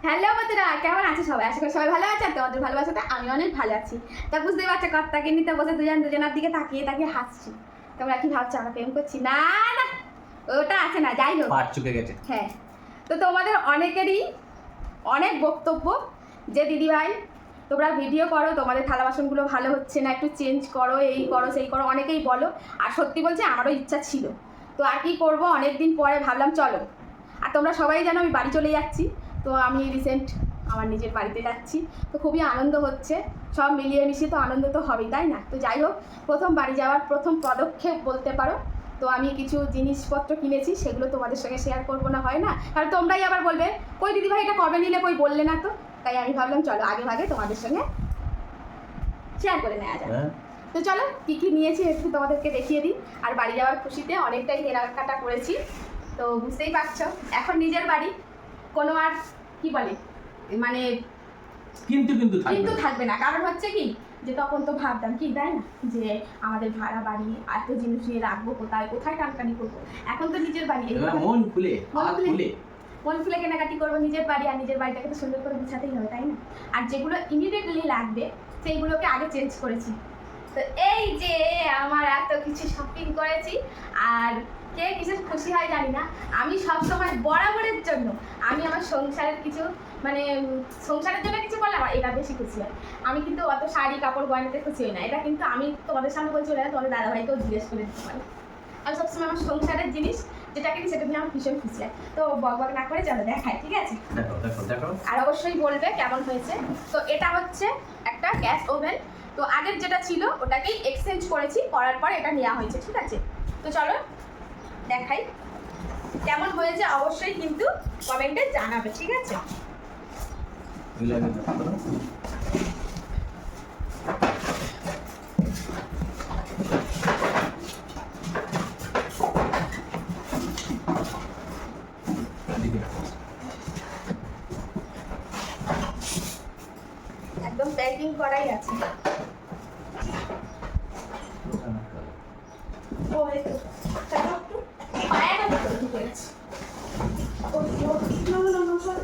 Hello বন্ধুরা, কেমন আছে সবাই? আশা করি সবাই ভালো আছে। আর তোমাদের ভালোবাসাতে আমি অনেক ভালো আছি। তা বুঝতেই পারছো, কর্তাকে নিতে বসে দুজনের দিকে তাকিয়ে তাকিয়ে হাসছি। তোমরা কি ভাবছো আমরা প্রেম করছি? না না, ওটা আছে না, যাই হোক, পাট চুকে গেছে। হ্যাঁ। তো তোমাদের অনেকেরই অনেক বক্তব্য যে দিদিভাই তোমরা ভিডিও করো, তোমাদের থালা বাসনগুলো ভালো হচ্ছে না, একটু চেঞ্জ করো, এই করো সেই করো, অনেকেই বলো। আর সত্যি বলছে, আমারও ইচ্ছা ছিল। তো আর কি করবো, অনেক দিন পরে ভাবলাম চলো। আর তোমরা সবাই জানো আমি বাড়ি চলে যাচ্ছি। তো আমি রিসেন্ট আমার নিজের বাড়িতে যাচ্ছি। তো খুবই আনন্দ হচ্ছে, সব মিলিয়ে মিশিয়ে তো আনন্দ তো হবেই, তাই না? তো যাই হোক, প্রথম বাড়ি যাওয়ার প্রথম পদক্ষেপ বলতে পারো। তো আমি কিছু জিনিসপত্র কিনেছি, সেগুলো তোমাদের সঙ্গে শেয়ার করবো না, হয় না? কারণ তোমরাই আবার বলবে কই দিদিভাই এটা কবে নিলে, কই বললে না তো। তাই আমি ভাবলাম চলো আগে ভাগে তোমাদের সঙ্গে শেয়ার করে নেওয়া যায়। তো চলো কী কী নিয়েছি একটু তোমাদেরকে দেখিয়ে দিই। আর বাড়ি যাওয়ার খুশিতে অনেকটাই কেনাকাটা করেছি। তো বুঝতেই পারছো, এখন নিজের বাড়ি, কোনো আর কি বলে মানে কিন্তু থাকবে না। কারণ হচ্ছে কি, যে তখন তো ভাবতাম কি, তাই না, যে আমাদের ভাড়া বাড়ি, এত জিনিস নিয়ে রাখবো কোথায় কোথায় টানটানি করবো। এখন তো নিজের বাড়ি, মন খুলে মন খুলে কেনাকাটি করবো নিজের বাড়ি। আর নিজের বাড়িটাকে তো সুন্দর করে গুছাতেই হবে, তাই না? আর যেগুলো ইমিডিয়েটলি লাগবে সেইগুলোকে আগে চেঞ্জ করেছি। তো এই যে আমার এত কিছু শপিং করেছি। আর কে কিসের খুশি হয় জানি না, আমি সবসময় বরাবরের জন্য আমি আমার সংসারের কিছু মানে সংসারের জন্য কিছু করলে আমার এটা বেশি খুশি হয়। আমি কিন্তু অত শাড়ি কাপড় গয়নাতে খুশি হই না। এটা কিন্তু আমি তোমাদের সামনে বলছি, ওরা তোমাদের দাদাভাইকেও জিজ্ঞেস করে দিতে পারি। আমি সবসময় আমার সংসারের জিনিস যেটা কিনি সেটা নিয়ে আমার ভীষণ খুশি হয়। তো বকবক না করে চলো দেখাই, ঠিক আছে? আর অবশ্যই বলবে কেমন হয়েছে। তো এটা হচ্ছে একটা গ্যাস ওভেন। তো আগের যেটা ছিল ওটাকেই এক্সচেঞ্জ করেছি, করার পর এটা নেওয়া হয়েছে, ঠিক আছে? তো চলো দেখাই কেমন হয়েছে, অবশ্যই কিন্তু কমেন্টে জানাবে, ঠিক আছে? একদম প্যাকিং করাই আছে। ও এই তো চলো একটু পায়রা ভিতরে ঢুকে গেছে। ও নো সর।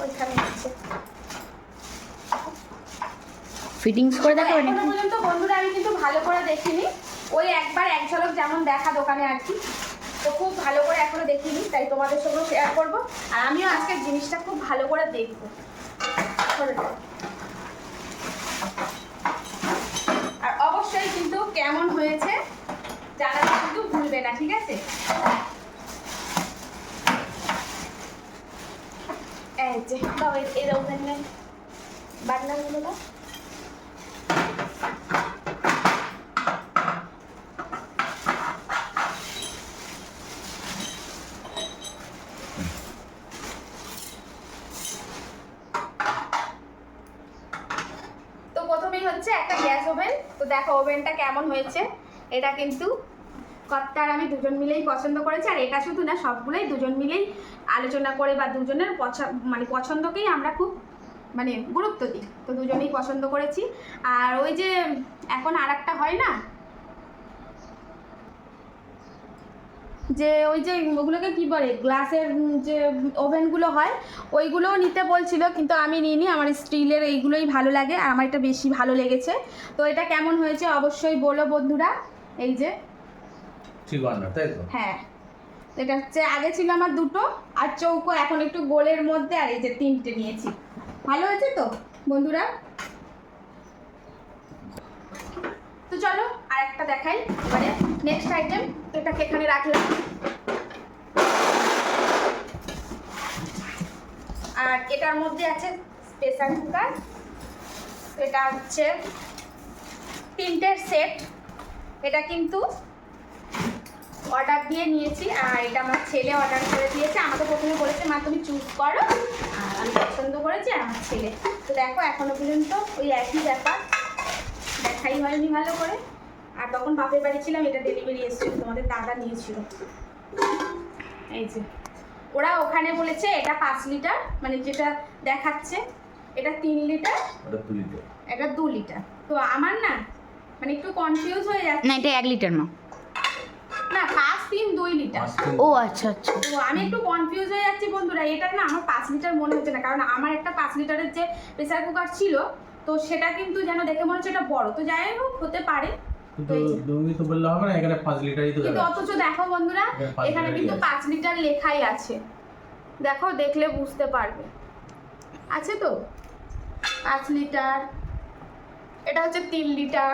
ওইখানে আছে। ফিটিংস করে দেখো। এখনো পর্যন্ত বন্ধুরা আমি কিন্তু ভালো করে দেখিনি, ওই একবার এক ঝলক যেমন দেখা দোকানে আর কি। তো খুব ভালো করে এখনো দেখিনি, তাই তোমাদের সঙ্গে শেয়ার করবো। আর আমিও আজকের জিনিসটা খুব ভালো করে দেখবো। আর অবশ্যই কিন্তু কেমন হয়েছে জানাতে কিন্তু ভুলবে না, ঠিক আছে? এই যে দাও, এই দাও বাটনাগুলো দাও। প্রথমেই হচ্ছে একটা গ্যাস ওভেন। তো দেখো ওভেনটা কেমন হয়েছে। এটা কিন্তু কর্তা আর আমি দুজন মিলেই পছন্দ করেছি। আর এটা শুধু না, সবগুলোই দুজন মিলেই আলোচনা করে বা দুজনের পছন্দকেই আমরা খুব গুরুত্ব দিই। তো দুজনেই পছন্দ করেছি। আর ওই যে এখন আর একটা হয় না, যে ওই যে ওগুলোকে কি বলে, গ্লাসের যে ওভেনগুলো হয়, ওইগুলোও নিতে বলছিল, কিন্তু আমি নিইনি। আমার স্টিলের এইগুলোই ভালো লাগে, আর আমার এটা বেশি ভালো লেগেছে। তো এটা কেমন হয়েছে অবশ্যই বলো বন্ধুরা। এই যে হ্যাঁ, এটা হচ্ছে আগে ছিল আমার দুটো, আর চৌকো এখন একটু গোলের মধ্যে, আর এই যে তিনটে নিয়েছি। ভালো হয়েছে তো বন্ধুরা? তো চলো আর একটা দেখাই এবারে, নেক্সট আইটেম। তো এটাকে এখানে রাখলাম। আর এটার মধ্যে আছে প্রেসার কুকার। এটা হচ্ছে তিনটের সেট। এটা কিন্তু অর্ডার দিয়ে নিয়েছি, আর এটা আমার ছেলে অর্ডার করে দিয়েছে। আমাকে প্রথমে বলেছে মা তুমি চুজ করো, আর আমি পছন্দ করেছি আমার ছেলে। তো দেখো এখনো পর্যন্ত ওই একই ব্যাপার, দেখাই হয়নি ভালো করে। আর তখন বাপের বাড়ি ছিলাম, এটা ডেলিভারি এসেছিল, তোমাদের দাদা নিয়েছিল। এই যে ওরা ওখানে বলেছে এটা 5 লিটার, যেটা দেখাচ্ছে এটা 3 লিটার, এটা 2 লিটার। তো আমার না একটু কনফিউজ হয়ে যাচ্ছে। না, এটা 1 লিটার না। না 5 লিটার 2 লিটার। ও আচ্ছা আচ্ছা। তো আমি একটু কনফিউজ হয়ে যাচ্ছি বন্ধুরা, এটা না আমার 5 লিটার মনে হচ্ছে না, কারণ আমার একটা 5 লিটারের যে প্রেসার কুকার ছিল তো সেটা কিন্তু যেন দেখে মনে হচ্ছে এটা বড়, তো যাই হোক হতে পারে। তো তুমি তো বললে হবে না, এখানে 5 লিটারই তো কিন্তু দেখাচ্ছে। অথচ দেখো বন্ধুরা এখানে কিন্তু 5 লিটার লেখাই আছে, দেখো দেখলে বুঝতে পারবে, আছে তো 5 লিটার, এটা হচ্ছে 3 লিটার,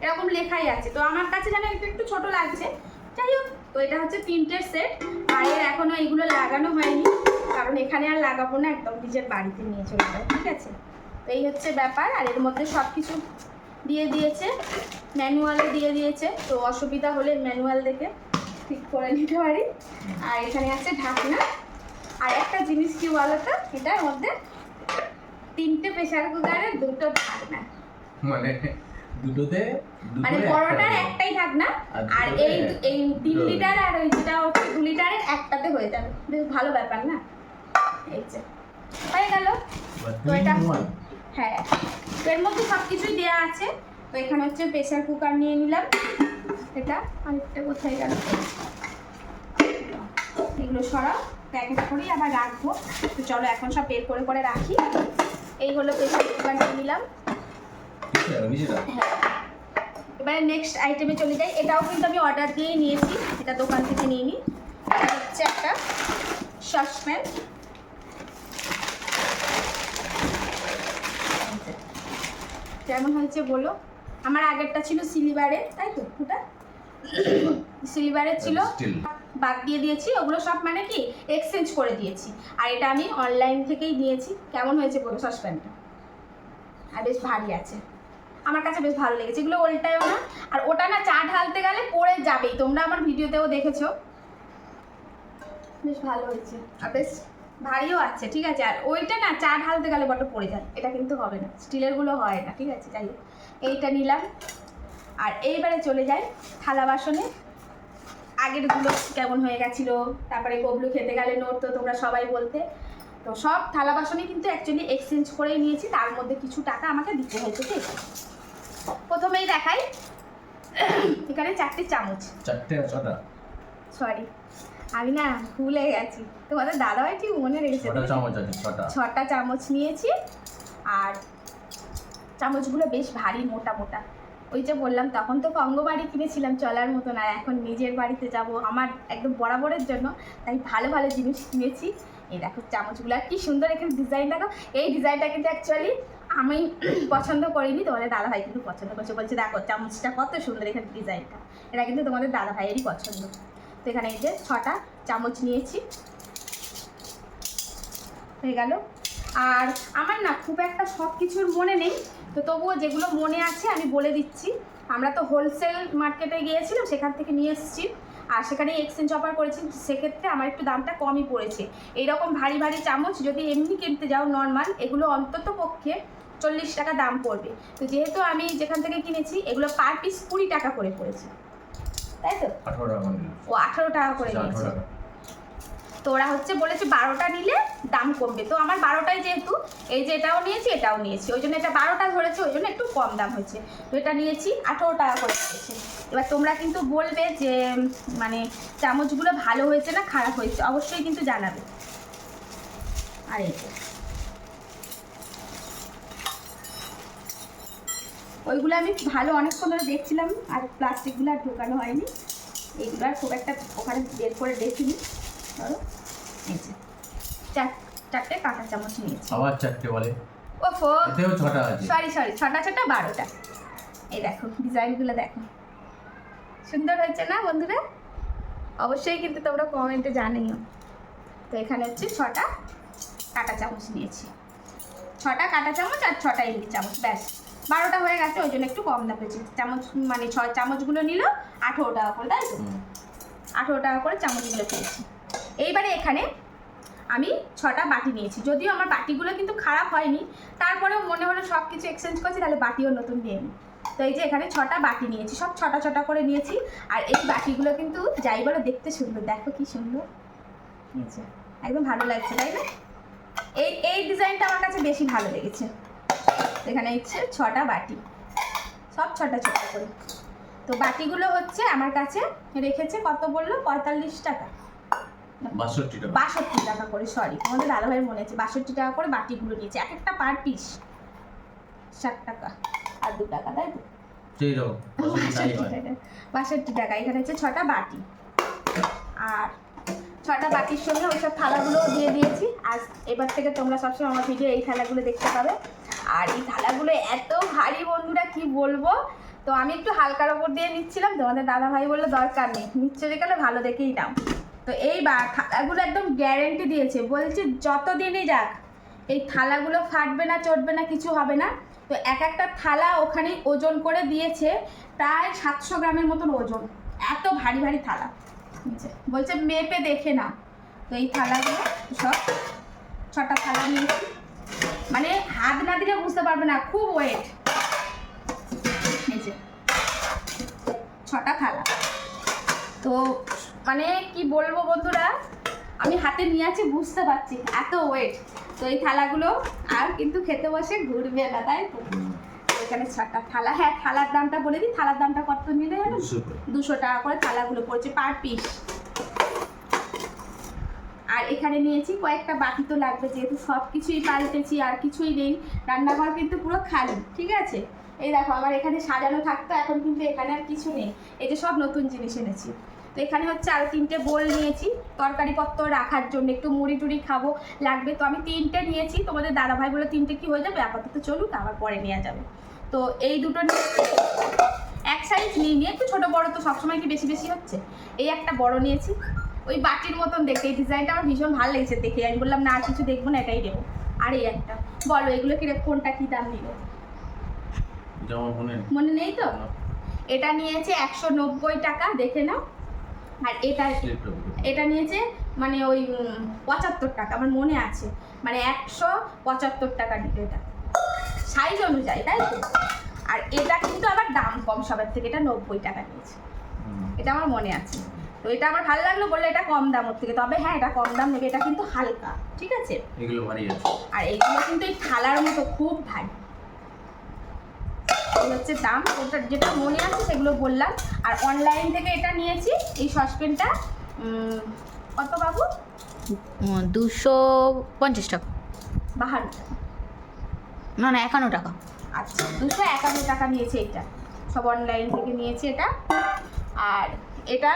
এরকম লেখাই আছে। তো আমার কাছে যেন একটু একটু ছোট লাগছে, যাই হোক। তো এটা হচ্ছে 3টের সেট, আর এর এখনো এইগুলো লাগানো হয়নি, কারণ এখানে আর লাগাবো না, একদম নিজের বাড়িতে নিয়ে চলে যাবো, ঠিক আছে। তো এই হচ্ছে ব্যাপার। আর এর মধ্যে সব কিছু দিয়ে দিয়েছে, ম্যানুয়ালও দিয়ে দিয়েছে, তো অসুবিধা হলে ম্যানুয়াল দেখে ঠিক করে নিতে পারি। আর এখানে আছে ঢাকনা। আর একটা জিনিস কি বলতো, এটার মধ্যে 3টে প্রেসার কুকারের 2টো ঢাকনা, মানে দুটোতে মানে বড়টার একটাই ঢাকনা, আর এই 3 লিটার আর ওই যেটা হচ্ছে 2 লিটারের একটাতে হয়ে যাবে। বেশ ভালো ব্যাপার না, এই যে হয়ে গেল। তো এটা হ্যাঁ, তো এর মধ্যে সব কিছুই দেওয়া আছে। তো এখানে হচ্ছে প্রেসার কুকার নিয়ে নিলাম, এটা আরেকটা কোথায় গেল, এগুলো সরাও, প্যাকেট করেই আবার রাখবো। তো চলো এখন সব বের করে করে রাখি। এই হলো প্রেসার কুকার নিয়ে নিলাম। হ্যাঁ, এবারে নেক্সট আইটেমে চলে যাই। এটাও কিন্তু আমি অর্ডার দিয়েই নিয়েছি, এটা দোকান থেকে নিয়ে নিই। এটা হচ্ছে একটা সসপ্যান, কেমন হয়েছে বলো। আমার আগেরটা ছিল সিলভারে, তাই তো, ওটা সিলভারে ছিল, বাদ দিয়ে দিয়েছি ওগুলো সব, মানে কি এক্সচেঞ্জ করে দিয়েছি। আর এটা আমি অনলাইন থেকেই নিয়েছি। কেমন হয়েছে বলো সসপ্যানটা, আর বেশ ভারী আছে, আমার কাছে বেশ ভালো লেগেছে। এগুলো ওল্টায়ও না, আর ওটা না চা ঢালতে গেলে পড়ে যাবেই, তোমরা আমার ভিডিওতেও দেখেছো, বেশ ভালো হয়েছে। আর বেশ ভারীও আছে, ঠিক আছে। আর ওইটা না চা ঢালতে গেলে বড় পড়ে যায়, এটা কিন্তু হবে না, স্টিলের গুলো হয় না, ঠিক আছে। যাই হোক, এইটা নিলাম। আর এইবারে চলে যাই থালা বাসনে। আগেরগুলো কেমন হয়ে গেছিলো, তারপরে গবলু খেতে গেলে নড়তো, তোমরা সবাই বলতে। তো সব থালা বাসনে কিন্তু অ্যাকচুয়ালি এক্সচেঞ্জ করেই নিয়েছি, তার মধ্যে কিছু টাকা আমাকে দিতে হয়েছে, ঠিক আছে। প্রথমেই দেখাই, এখানে 4টে চামচ, 4টে 6টা, সরি আমি না ভুলে গেছি, তোমাদের দাদাভাই ঠিক মনে রেখেছে। 6টা চামচ আছে, 6টা চামচ নিয়েছি। আর চামচগুলো বেশ ভারী মোটা মোটা, ওই যে বললাম তখন তো কঙ্গ বাড়ি কিনেছিলাম চলার মতো না, এখন নিজের বাড়িতে যাব আমার একদম বরাবরের জন্য, তাই ভালো ভালো জিনিস কিনেছি। এই দেখো চামচগুলো কি সুন্দর, এখানে ডিজাইন দেখো। এই ডিজাইনটা কিন্তু অ্যাকচুয়ালি আমি পছন্দ করিনি, তোমাদের দাদাভাই কিন্তু পছন্দ করছে, বলছে দেখো চামচটা কত সুন্দর, এখানে ডিজাইনটা, এটা কিন্তু তোমাদের দাদাভাইয়েরই পছন্দ। তো এখানে এই যে 6টা চামচ নিয়েছি, হয়ে গেল। আর আমার না খুব একটা সব কিছুর মনে নেই, তো তবুও যেগুলো মনে আছে আমি বলে দিচ্ছি। আমরা তো হোলসেল মার্কেটে গিয়েছিলাম, সেখান থেকে নিয়ে এসেছি, আর সেখানে এক্সচেঞ্জ অফার করেছি, সেক্ষেত্রে আমার একটু দামটা কমই পড়েছে। এইরকম ভারী ভারী চামচ যদি এমনি কিনতে যাও নর্মাল, এগুলো অন্তত পক্ষে 40 টাকা দাম পড়বে। তো যেহেতু আমি যেখান থেকে কিনেছি এগুলো পার পিস 20 টাকা করে পড়েছে, তাই তো 18 টাকা করে। ও 18 টাকা করে নিয়েছে। তো ওরা হচ্ছে বলেছে 12টা নিলে দাম কমবে, তো আমার 12টাই যেহেতু, এই যে এটাও নিয়েছি এটাও নিয়েছি, ওই জন্য এটা 12টা ধরেছে, ওই জন্য একটু কম দাম হয়েছে। তো এটা নিয়েছি 18 টাকা করে পড়েছে। এবার তোমরা কিন্তু বলবে যে মানে চামচগুলো ভালো হয়েছে না খারাপ হয়েছে, অবশ্যই কিন্তু জানাবে। আর এই যে ওইগুলো আমি ভালো অনেকক্ষণ ধরে দেখছিলাম, আর প্লাস্টিকগুলো আর ঢোকানো হয়নি, এইগুলো আর খুব একটা ওখানে বের করে দেখিনি। ধরো এই যে 4টে কাঁটা চামচ নিয়েছি। আবার 4টে বলে, ওফো এতেও 6টা আছে। সরি 6টা 12টা। এই দেখো ডিজাইনগুলো দেখো, সুন্দর হয়েছে না বন্ধুরা? অবশ্যই কিন্তু তোমরা কমেন্টে জানিও। তো এখানে হচ্ছে 6টা কাঁটা চামচ নিয়েছি, 6টা কাঁটা চামচ আর 6টা ইলিশ চামচ, ব্যাস 12টা হয়ে গেছে, ওই জন্য একটু কম দাম পেয়েছি। চামচ মানে 6 চামচগুলো নিল 18 টাকা করে, তাই তো 18 টাকা করে চামচগুলো পেয়েছি। এইবারে এখানে আমি 6টা বাটি নিয়েছি, যদিও আমার বাটিগুলো কিন্তু খারাপ হয়নি, তারপরেও মনে হলো সব কিছু এক্সচেঞ্জ করছি, তাহলে বাটিও নতুন নিয়ে নিই। তো এই যে এখানে 6টা বাটি নিয়েছি, সব 6টা করে নিয়েছি। আর এই বাটিগুলো কিন্তু যাই বলো দেখতে সুন্দর, দেখো কি সুন্দর, একদম ভালো লাগছে, তাই না? এই ডিজাইনটা আমার কাছে বেশি ভালো লেগেছে। এখানে হচ্ছে 6টা বাটি, সব 6টা করে। তো বাটিগুলো হচ্ছে আমার কাছে রেখেছে কত বললো 45 টাকা 62 টাকা 62 টাকা করে, সরি আমাদের দাদাভাইয়ের মনে আছে 62 টাকা করে বাটিগুলো নিয়েছে, এক একটা পার পিস 60 টাকা আর 2 টাকা, তাই তো সেই রকম 62 টাকা। এখানে হচ্ছে 6টা বাটি, আর 6টা বাটির সঙ্গে ওইসব থালাগুলো দিয়ে দিয়েছি। আর এবার থেকে তোমরা সবসময় আমার ভিডিও এই থালাগুলো দেখতে পাবে। আর এই থালাগুলো এত ভারী বন্ধুরা কি বলবো। তো আমি একটু হালকার ওপর দিয়ে নিচ্ছিলাম, তোমাদের দাদা ভাই বললো দরকার নেই, নিচ্ছে গেলে ভালো দেখেই নাও। তো এই থালাগুলো একদম গ্যারেন্টি দিয়েছে, বলছে যতদিনই যাক এই থালাগুলো ফাটবে না, চটবে না, কিছু হবে না। তো এক একটা থালা ওখানে ওজন করে দিয়েছে প্রায় 700 গ্রামের মতন ওজন, এত ভারী ভারী থালা বলছে মেপে দেখে না। তো এই থালাগুলো সব 6টা থালা নিয়েছি, মানে হাত না দিলে বুঝতে পারবে না, খুব ওয়েট। এই যে 6টা থালা, তো মানে কি বলবো বন্ধুরা, আমি হাতে নিয়ে আছি বুঝতে পারছি এত ওয়েট। তো এই থালাগুলো আর কিন্তু খেতে বসে ঘুরবে না, তাই তো। এখানে 6টা থালা, হ্যাঁ থালার দামটা বলে দিই, থালার দামটা কত নিলে জানো? 200 টাকা করে থালাগুলো পড়ছে পার পিস। আর এখানে নিয়েছি কয়েকটা বাটি, তো লাগবে যেহেতু সব কিছুই পাল্টেছি, আর কিছুই নেই, রান্নাঘর কিন্তু পুরো খালি, ঠিক আছে। এই দেখো আমার এখানে সাজানো থাকতো, এখন কিন্তু এখানে আর কিছু নেই, এই যে সব নতুন জিনিস এনেছি। তো এখানে হচ্ছে আরও 3টে বোল নিয়েছি তরকারিপত্র রাখার জন্য, একটু মুড়ি টুড়ি খাবো লাগবে, তো আমি 3টে নিয়েছি। তোমাদের দাদাভাই বলে 3টে কি হয়ে যাবে, আপাতত চলুক, আবার পরে নেওয়া যাবে। তো এই দুটো এক সাইজ নিয়ে একটু ছোটো বড়ো তো সবসময় কি বেশি বেশি হচ্ছে। এই একটা বড় নিয়েছি, ওই বাটির মতন দেখতে, এই ডিজাইনটা আমার ভীষণ ভালো লেগেছে দেখে, আমি বললাম না আর কিছু দেখবো না, এটাই দেবো। আর এই একটা, বলো এগুলো কি কোনটা কি দাম নিল মনে নেই তো? এটা নিয়েছে 190 টাকা, দেখে নাও। আর এটা নিয়েছে মানে ওই 75 টাকা, আমার মনে আছে, মানে 175 টাকা নিল এটা সাইজ অনুযায়ী, তাই তো। আর এটা কিন্তু আবার দাম কম সবার থেকে, এটা 90 টাকা নিয়েছে, এটা আমার মনে আছে। তো এটা আমার ভালো লাগলো বললে এটা কম দাম ওর থেকে, তবে হ্যাঁ এটা কম দাম নেবে, এটা কিন্তু হালকা, ঠিক আছে। এগুলো ভারী আছে, আর এইগুলো কিন্তু এই থালার মতো খুব ভারী। এই হচ্ছে দাম, ওটা যেটা মনে আছে সেগুলো বললাম। আর অনলাইন থেকে এটা নিয়েছি, এই সসপ্যানটা কত বাবু? 250 টাকা, 52 টাকা, না না 51 টাকা। আচ্ছা 251 টাকা নিয়েছে, এটা সব অনলাইন থেকে নিয়েছে এটা। আর এটা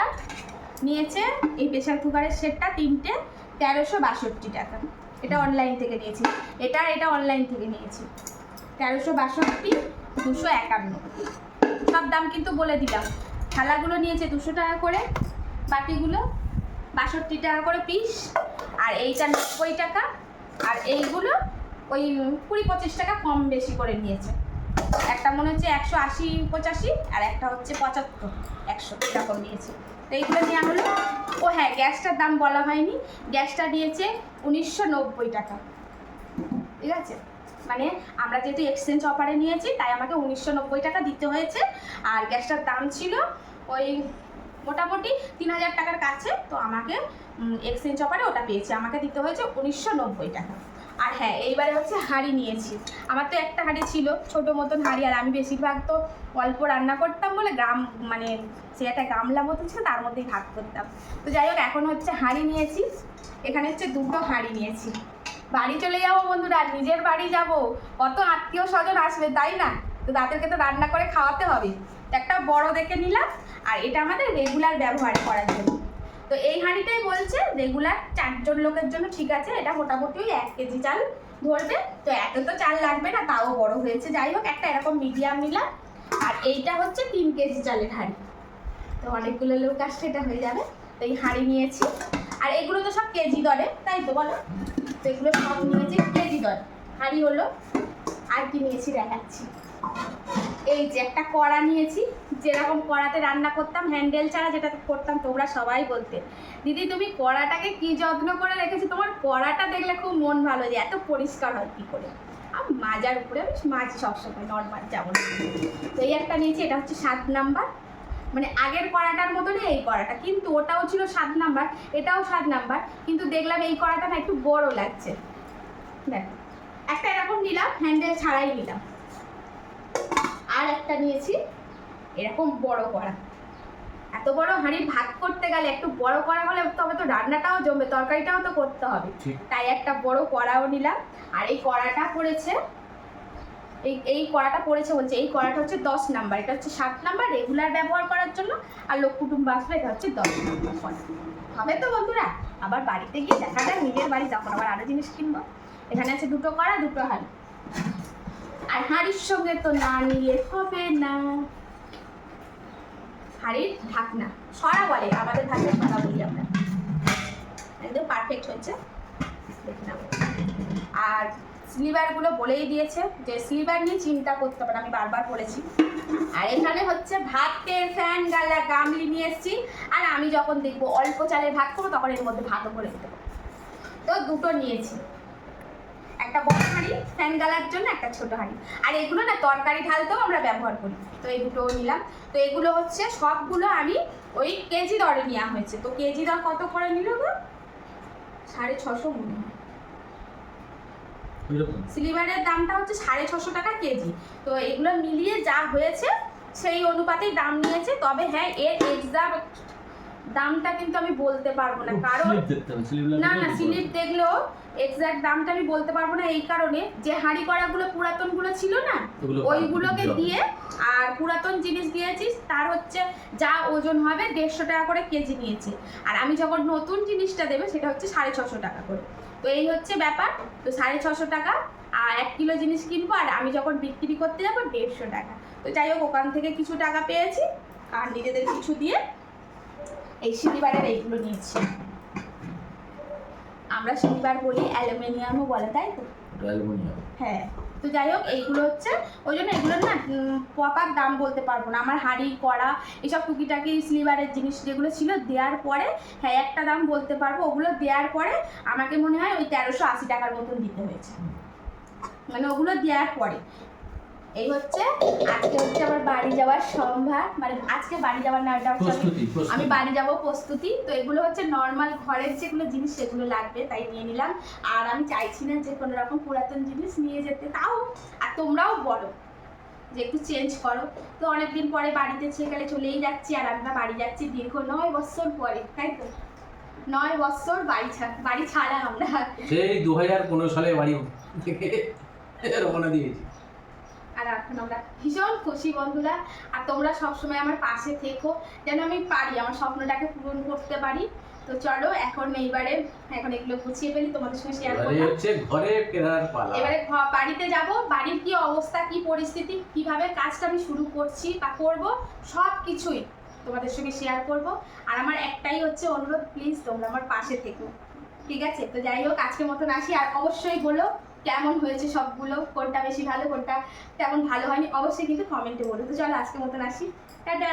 নিয়েছে এই প্রেশার কুকারের সেটটা 3টে 1362 টাকা, এটা অনলাইন থেকে নিয়েছি। এটা অনলাইন থেকে নিয়েছি 1362, 251, সব দাম কিন্তু বলে দিলাম। থালাগুলো নিয়েছে 200 টাকা করে, বাটিগুলো 62 টাকা করে পিস, আর এইটা 90 টাকা, আর এইগুলো ওই 20-25 টাকা কম বেশি করে নিয়েছে। একটা মনে হচ্ছে 180-85, আর একটা হচ্ছে 75-100 এরকম নিয়েছে। তো এইগুলো নেওয়া হলো। ও হ্যাঁ, গ্যাসটার দাম বলা হয়নি, গ্যাসটা দিয়েছে 1990 টাকা, ঠিক আছে। মানে আমরা যেহেতু এক্সচেঞ্জ অফারে নিয়েছি তাই আমাকে 1990 টাকা দিতে হয়েছে। আর গ্যাসটার দাম ছিল ওই মোটামুটি 3000 টাকার কাছে, তো আমাকে এক্সচেঞ্জ অফারে ওটা পেয়েছি, আমাকে দিতে হয়েছে 1990 টাকা। আর হ্যাঁ এইবারে হচ্ছে হাঁড়ি নিয়েছি, আমার তো একটা হাঁড়ি ছিল ছোটো মতন হাঁড়ি, আর আমি বেশিরভাগ তো অল্প রান্না করতাম বলে মানে সে একটা গামলা মতন ছিল, তার মধ্যেই ভাগ করতাম। তো যাই হোক এখন হচ্ছে হাঁড়ি নিয়েছি, এখানে হচ্ছে 2টো হাঁড়ি নিয়েছি। বাড়ি চলে যাবো বন্ধুরা, নিজের বাড়ি যাব, কত আত্মীয় স্বজন আসবে তাই না, তো তাদেরকে তো রান্না করে খাওয়াতে হবে। একটা বড় দেখে নিলাম, আর এটা আমাদের রেগুলার ব্যবহার করার জন্য। তো এই হাঁড়িটাই বলছে রেগুলার 4 জন লোকের জন্য ঠিক আছে, এটা মোটামুটি ওই 1 কেজি চাল ধরবে, তো এত তো চাল লাগবে না, তাও বড় হয়েছে। যাই হোক একটা এরকম মিডিয়াম নিলাম। আর এইটা হচ্ছে 3 কেজি চালের হাঁড়ি, তো অনেকগুলো লোক আসছে, এটা হয়ে যাবে। তো এই হাঁড়ি নিয়েছি, আর এগুলো তো সব কেজি দরে, তাই তো বলো। তো এগুলো সব নিয়েছি কেজি দরে হাঁড়ি হলো। আর কি নিয়েছি দেখাচ্ছি, এই যে একটা কড়া নিয়েছি, যেরকম কড়াতে রান্না করতাম হ্যান্ডেল ছাড়া, যেটা করতাম তোমরা সবাই বলতে দিদি তুমি কড়াটাকে কি যত্ন করে রেখেছি, তোমার কড়াটা দেখলে খুব মন ভালো যে এত পরিষ্কার হয় কী করে। আমি মাজার উপরে আমি মাজি সবসময় নর্মাল যেমন। তো এই একটা নিয়েছি, এটা হচ্ছে 7 নাম্বার, মানে আগের কড়াটার মতনই এই কড়াটা, কিন্তু ওটাও ছিল 7 নাম্বার, এটাও 7 নাম্বার, কিন্তু দেখলাম এই কড়াটা না একটু বড় লাগছে। দেখো একটা এরকম নিলাম, হ্যান্ডেল ছাড়াই নিলাম। আর একটা নিয়েছি এরকম বড় কড়া। এত বড় হাঁড়ি ভাত করতে গেলে একটু বড় কড়া হলে তবে তো রান্নাটাও জমবে, তরকারিটাও তো করতে হবে। ঠিক। তাই একটা বড় কড়াও নিলাম। আর এই কড়াটা পড়েছে, এই কড়াটা পড়েছে বলছে, এই কড়াটা হচ্ছে 10 নাম্বার, এটা হচ্ছে 7 নাম্বার রেগুলার ব্যবহার করার জন্য, আর লোক কুটুম্ব আসলে এটা হচ্ছে 10 নাম্বার কড়া। হবে তো বন্ধুরা? আবার বাড়িতে গিয়ে দেখা যায় নিজের বাড়ি তখন আবার আরো জিনিস কিনবো। এখানে আছে 2টো কড়া 2টো হাঁড়ি। আর হাঁড়ির সঙ্গে তো না নিলে হবে না হাঁড়ির ঢাকনা, সরা বলে আমাদের ভাষায়, সরা বলি আমরা। একদম পারফেক্ট হয়েছে, দেখে নাও। আর স্লিভারগুলো বলেই দিয়েছে যে স্লিভার নিয়ে চিন্তা করতে হবে না, আমি বারবার বলেছি। আর এখানে হচ্ছে ভাতের ফ্যান গালা গামলি নিয়ে এসেছি। আর আমি যখন দেখবো অল্প চালের ভাত করবো তখন এর মধ্যে ভাতও করে দিতে পারবো। তো 2টো নিয়েছি, একটা বড় হাঁড়ি ফ্যান গালার জন্য, একটা ছোট হাঁড়ি। আর এগুলো না তরকারি ঢালতেও আমরা ব্যবহার করি, তো এই 2টো নিলাম। তো এগুলো হচ্ছে সবগুলো আমি ওই কেজি দরে নেওয়া হয়েছে। তো কেজি দর কত করে নিল গো? 650 মনে হয়। এরকম সিলিভারের দামটা হচ্ছে 650 টাকা কেজি। তো এগুলো মিলিয়ে যা হয়েছে সেই অনুপাতেই দাম নিয়েছে। তবে হ্যাঁ, এর এক্সাক্ট দামটা কিন্তু আমি বলতে পারবো না, কারণ না স্লিপ দেখলেও এক্সাক্ট দামটা আমি বলতে পারবো না। এই কারণে যে হাঁড়ি কড়াগুলো পুরাতনগুলো ছিল না, ওইগুলোকে দিয়ে আর পুরাতন জিনিস দিয়েছিস, তার হচ্ছে যা ওজন হবে 150 টাকা করে কেজি নিয়েছে। আর আমি যখন নতুন জিনিসটা দেবে সেটা হচ্ছে 650 টাকা করে। তো এই হচ্ছে ব্যাপার। তো 650 টাকা আর 1 কিলো জিনিস কিনবো, আর আমি যখন বিক্রি করতে যাবো 150 টাকা। তো যাই হোক, ওখান থেকে কিছু টাকা পেয়েছি আর নিজেদের কিছু দিয়ে এই সিলিভারের এইগুলো নিয়েছি। আমরা সিলিভার বলি, অ্যালুমিনিয়ামও বলে, তাই তো? অ্যালুমিনিয়াম। হ্যাঁ। তো যাই হোক, এইগুলো হচ্ছে ওই জন্য এগুলো না প্রপার দাম বলতে পারবো না। আমার হাঁড়ি কড়া এসব টুকিটাকি সিলিভারের জিনিস যেগুলো ছিল দেওয়ার পরে হ্যাঁ একটা দাম বলতে পারবো। ওগুলো দেওয়ার পরে আমাকে মনে হয় ওই 1380 টাকার মতন দিতে হয়েছে, মানে ওগুলো দেওয়ার পরে। এই হচ্ছে আজকে হচ্ছে আমার বাড়ি যাওয়ার সম্ভার, মানে আজকে বাড়ি যাওয়ার না, এটা হচ্ছে আমি বাড়ি যাব প্রস্তুতি। তো এগুলো হচ্ছে নর্মাল ঘরের যেগুলো জিনিস সেগুলো লাগবে তাই নিয়ে নিলাম। আর আমি চাইছি না যে কোনো রকম পুরাতন জিনিস নিয়ে যেতে, তাও আর তোমরাও বলো যে একটু চেঞ্জ করো। তো অনেকদিন পরে বাড়িতে সেখানে চলেই যাচ্ছি, আর আমরা বাড়ি যাচ্ছি দীর্ঘ 9 বছর পরে, তাই তো? 9 বছর বাড়ি ছাড়া আমরা সেই 2015 সালে বাড়ি থেকে রওনা দিয়েছি। আর এখন আমরা ভীষণ খুশি বন্ধুরা। আর তোমরা সবসময় আমার পাশে থেকো যেন আমি পারি আমার স্বপ্নটাকে পূরণ করতে পারি। তো চলো এখন এখন এগুলো গুছিয়ে ফেলি, তোমাদের সঙ্গে শেয়ার করব। হচ্ছে ঘরে ফেরার পালা। এবারে বাড়িতে যাব, বাড়ির কি অবস্থা, কি পরিস্থিতি, কিভাবে কাজটা আমি শুরু করছি বা করব, সব কিছুই তোমাদের সঙ্গে শেয়ার করব। আর আমার একটাই হচ্ছে অনুরোধ, প্লিজ তোমরা আমার পাশে থেকো, ঠিক আছে? তো যাই হোক, আজকের মতন আসি। আর অবশ্যই বলো কেমন হয়েছে সবগুলো, কোনটা বেশি ভালো কোনটা তেমন ভালো হয়নি, অবশ্যই কিন্তু কমেন্টে বলো। তো চলো আজকের মতন আসি, টাটা।